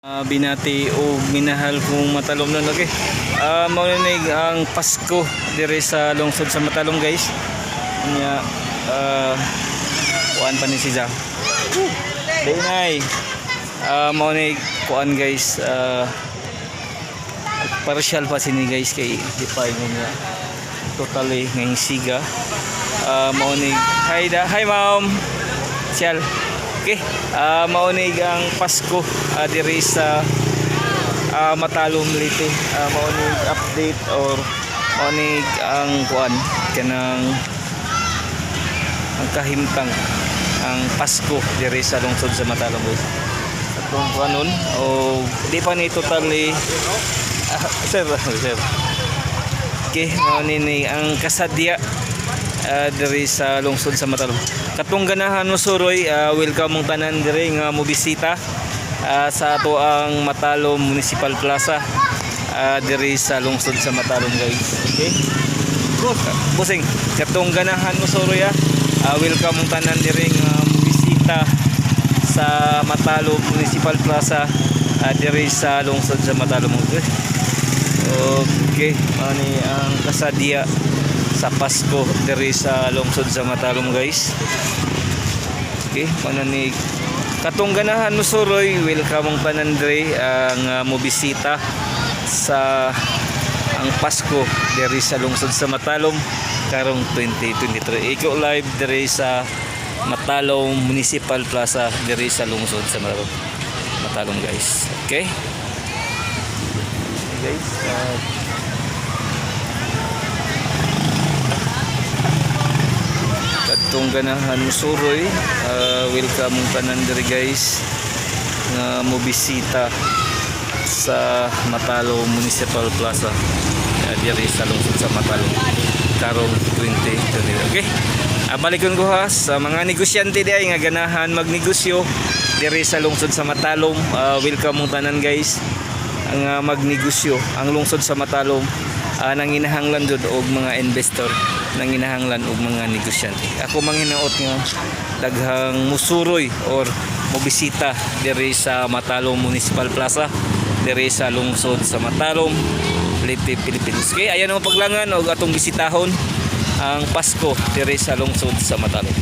Binati o minahal kong Matalom nun. Okay, mauninig ang Pasko dire sa lungsod sa Matalom, guys. Kanya kuan pa ni si Zah Dainay. Mauninig kuan, guys. Partial pa sini, guys, kay hipay niya totally ngayong siga. Mauninig hi ma'am Sial. Okay, maunig ang Pasko diri sa Matalom Leyte. Maunig update or maunig ang kuan kanang ang kahimtang ang Pasko diri sa lungsod sa Matalom, guys. Atong kuanon o di pa ni totally sir. Okay, maunig ang kasadya diri sa lungsod sa Matalom. Katong ganahan mo suroy, welcome mong tanan diri nga mobisita sa ato ang Matalom Municipal Plaza diri sa lungsod sa Matalom, guys. Okay, busing katong ganahan mo suroy, welcome mong tanan diri nga mobisita sa Matalom Municipal Plaza diri sa lungsod sa Matalom. Okay, ani ang kasadya sa Pasko diri sa lungsod sa Matalom, guys. Okay, pananig katong ganahan mo suroy, welcome ang panandre ang mobisita sa ang Pasko diri sa lungsod sa Matalom karong 2023. Iko live diri sa Matalom Municipal Plaza diri sa lungsod sa Matalom, guys. Okay, guys, katong ganahan mo suroy, welcome mong tanan diri, guys, nga mobisita sa Matalom Municipal Plaza diri sa lungsod sa Matalom karong 2023. Okay, balikon ko sa mga negosyante di ay nga ganahan magnegosyo diri sa lungsod sa Matalom. Welcome mong tanan, guys, ang magnegosyo ang lungsod sa Matalom. Nanginahanglan jud og mga investor, nanginahanglan og mga negosyante. Ako manghinaot nga daghang musuroy or mobisita diri sa Matalom Municipal Plaza diri sa lungsod sa Matalom, Leyte, Philippines. Okay, ayan ang paglangan og atong bisitahon ang Pasko diri sa lungsod sa Matalom.